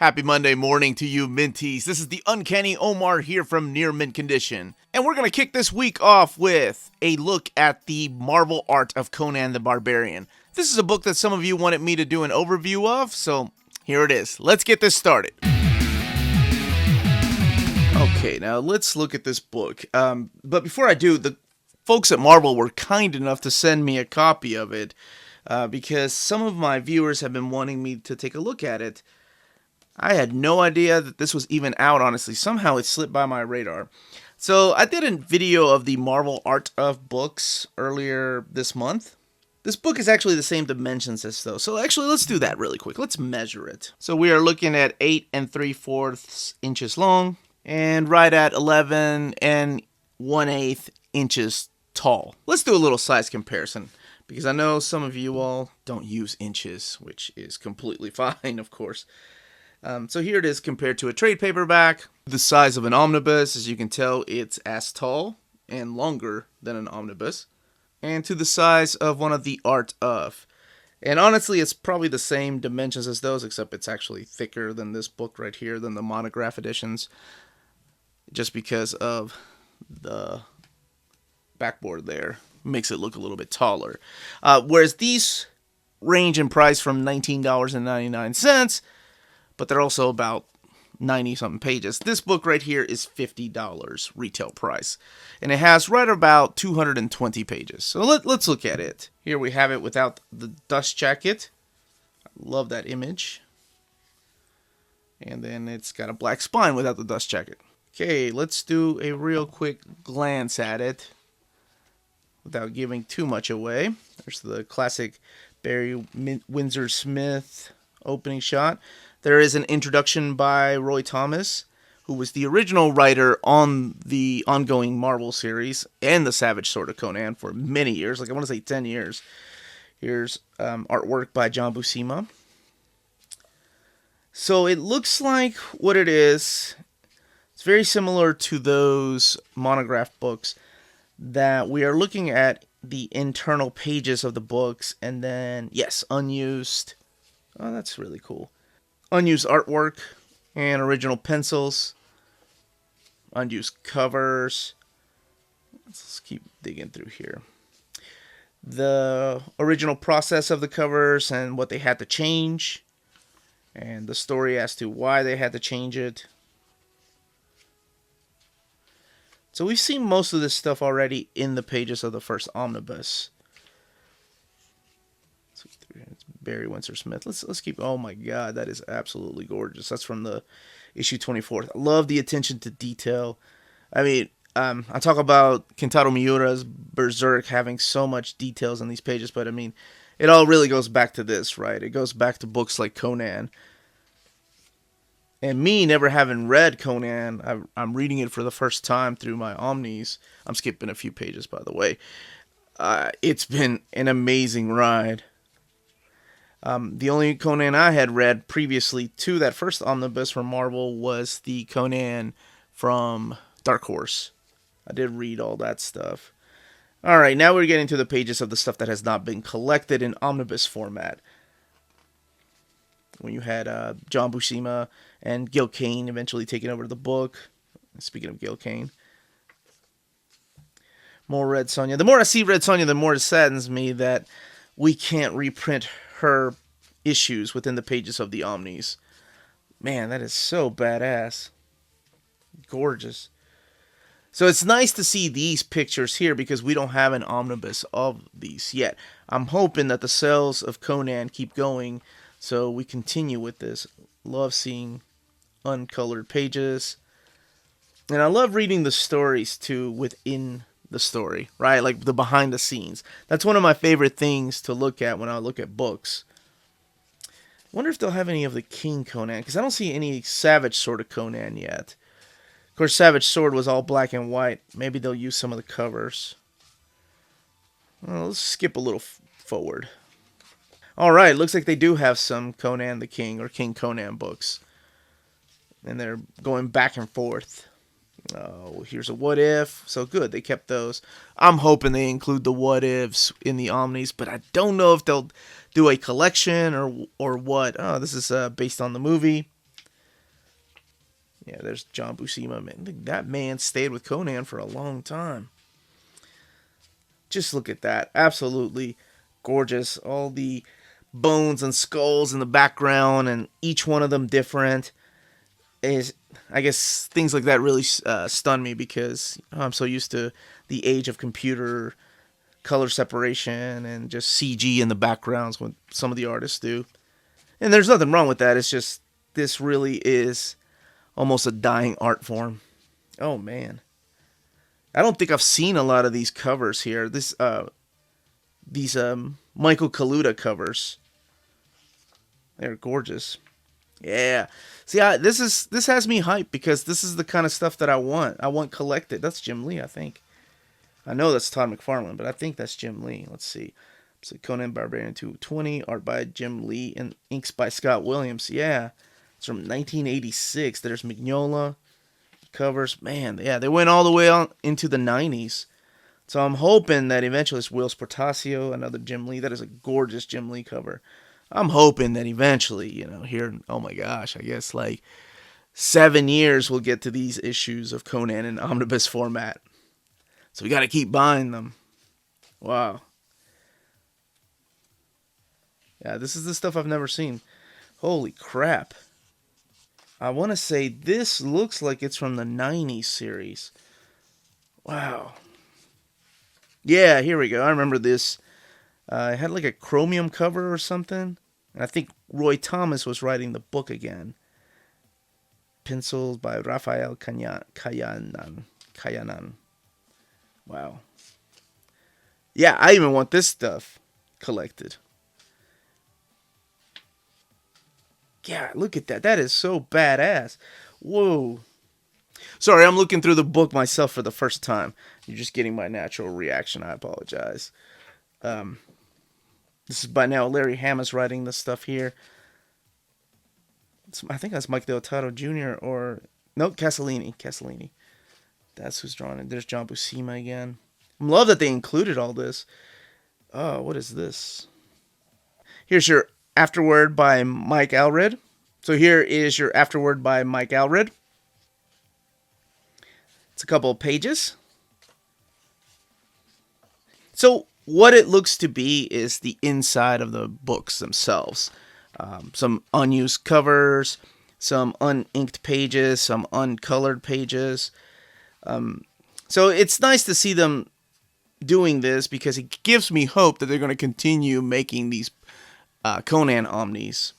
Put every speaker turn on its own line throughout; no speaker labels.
Happy Monday morning to you, Minties. This is the Uncanny Omar here from Near Mint Condition. And we're going to kick this week off with a look at the Marvel art of Conan the Barbarian. This is a book that some of you wanted me to do an overview of, so here it is. Let's get this started. Okay, now let's look at this book. But before I do, the folks at Marvel were kind enough to send me a copy of it because some of my viewers have been wanting me to take a look at it. I had no idea that this was even out, honestly. Somehow it slipped by my radar. So I did a video of the Marvel art of books earlier this month. This book is actually the same dimensions as those. So actually, let's do that really quick. Let's measure it. So we are looking at 8 3/4 inches long and right at 11 1/8 inches tall. Let's do a little size comparison because I know some of you all don't use inches, which is completely fine, of course. So here it is compared to a trade paperback. The size of an omnibus, as you can tell, it's as tall and longer than an omnibus. And to the size of one of the art of. And honestly, it's probably the same dimensions as those, except it's actually thicker than this book right here, than the monograph editions. Just because of the backboard there. Makes it look a little bit taller. Whereas these range in price from $19.99, but they're also about 90-something pages. This book right here is $50 retail price. And it has right about 220 pages. So let's look at it. Here we have it without the dust jacket. I love that image. And then it's got a black spine without the dust jacket. Okay, let's do a real quick glance at it without giving too much away. There's the classic Barry Windsor Smith opening shot. There is an introduction by Roy Thomas, who was the original writer on the ongoing Marvel series and the Savage Sword of Conan for many years, like I want to say 10 years. Here's artwork by John Bousema. So it looks like what it is. It's very similar to those monograph books that we are looking at the internal pages of the books, and then, yes, unused. Oh, that's really cool. Unused artwork and original pencils. Unused covers. Let's keep digging through here. The original process of the covers and what they had to change. And the story as to why they had to change it. So we've seen most of this stuff already in the pages of the first omnibus. It's Barry Windsor Smith. Let's keep. Oh my God, that is absolutely gorgeous. That's from the issue 24. I love the attention to detail. I mean, I talk about Kentaro Miura's Berserk having so much details in these pages, but I mean, it all really goes back to this, right? It goes back to books like Conan. And me never having read Conan, I'm reading it for the first time through my Omnis. I'm skipping a few pages, by the way. It's been an amazing ride. The only Conan I had read previously to that first omnibus from Marvel was the Conan from Dark Horse. I did read all that stuff. Alright, now we're getting to the pages of the stuff that has not been collected in omnibus format. When you had John Bousema and Gil Kane eventually taking over the book. Speaking of Gil Kane. More Red Sonja. The more I see Red Sonja, the more it saddens me that we can't reprint her issues within the pages of the Omnis. Man, that is so badass. Gorgeous. So it's nice to see these pictures here because we don't have an omnibus of these yet. I'm hoping that the sales of Conan keep going so we continue with this. Love seeing uncolored pages. And I love reading the stories too within the story, right? Like the behind the scenes. That's one of my favorite things to look at when I look at books. I wonder if they'll have any of the King Conan, because I don't see any Savage Sword of Conan yet. Of course, Savage Sword was all black and white. Maybe they'll use some of the covers. Well, let's skip a little forward. Alright, looks like they do have some Conan the King or King Conan books. And they're going back and forth. Oh, here's a what if. So good, they kept those. I'm hoping they include the what ifs in the Omnis, but I don't know if they'll do a collection or what. Oh, this is based on the movie. Yeah, there's John Bousema. Man, that man stayed with Conan for a long time. Just look at that. Absolutely gorgeous. All the bones and skulls in the background, and each one of them different. Is I guess things like that really stun me because I'm so used to the age of computer color separation and just CG in the backgrounds when some of the artists do. And there's nothing wrong with that. It's just this really is almost a dying art form. Oh man. I don't think I've seen a lot of these covers here. These Michael Kaluta covers. They're gorgeous. Yeah. See, this has me hyped because this is the kind of stuff that I want. I want collected. That's Jim Lee, I think. I know that's Todd McFarlane, but I think that's Jim Lee. Let's see. So Conan the Barbarian 220, art by Jim Lee, and inks by Scott Williams. Yeah. It's from 1986. There's Mignola covers. Man, yeah, they went all the way on into the 90s. So I'm hoping that eventually it's Will Portasio, another Jim Lee. That is a gorgeous Jim Lee cover. I'm hoping that eventually, here, oh my gosh, I guess like 7 years we'll get to these issues of Conan in omnibus format. So we got to keep buying them. Wow. Yeah, this is the stuff I've never seen. Holy crap. I want to say this looks like it's from the 90s series. Wow. Yeah, here we go. I remember this. It had like a chromium cover or something. And I think Roy Thomas was writing the book again. Pencils by Rafael Kayanan. Wow. Yeah, I even want this stuff collected. Yeah, look at that. That is so badass. Whoa. Sorry, I'm looking through the book myself for the first time. You're just getting my natural reaction. I apologize. This is by now Larry Hama's writing this stuff here. I think that's Mike Deodato Jr. or... No, Castellini. That's who's drawing it. There's John Bousema again. I love that they included all this. Oh, what is this? Here's your Afterword by Mike Allred. So here is your Afterword by Mike Allred. It's a couple of pages. So what it looks to be is the inside of the books themselves. Some unused covers, some uninked pages, some uncolored pages. So it's nice to see them doing this because it gives me hope that they're going to continue making these Conan omnis.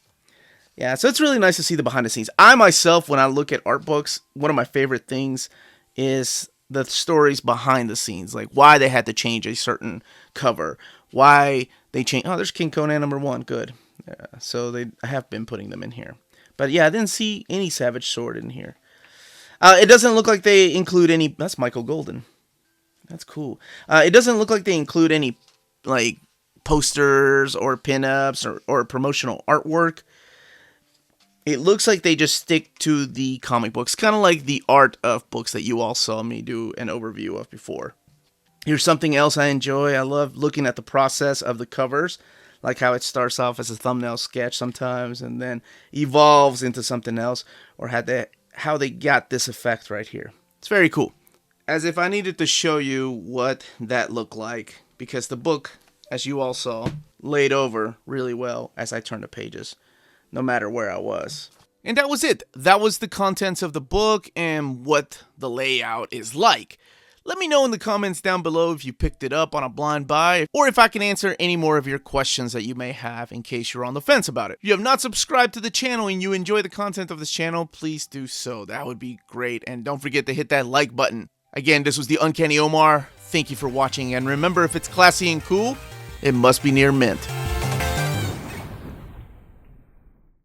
Yeah, so it's really nice to see the behind the scenes. I myself, when I look at art books, one of my favorite things is the stories behind the scenes, like why they had to change a certain cover, why they changed. Oh, there's King Conan #1. Good. Yeah, so they have been putting them in here. But yeah, I didn't see any Savage Sword in here. It doesn't look like they include any. That's Michael Golden. That's cool. It doesn't look like they include any like posters or pinups or promotional artwork. It looks like they just stick to the comic books, kind of like the art of books that you all saw me do an overview of before. Here's something else I enjoy. I love looking at the process of the covers, like how it starts off as a thumbnail sketch sometimes and then evolves into something else, or how they got this effect right here. It's very cool. As if I needed to show you what that looked like, because the book, as you all saw, laid over really well as I turned the pages, no matter where I was. And that was it. That was the contents of the book and what the layout is like. Let me know in the comments down below if you picked it up on a blind buy, or if I can answer any more of your questions that you may have in case you're on the fence about it. If you have not subscribed to the channel and you enjoy the content of this channel, please do so. That would be great. And don't forget to hit that like button. Again, this was the Uncanny Omar. Thank you for watching, and remember, if it's classy and cool, it must be near mint.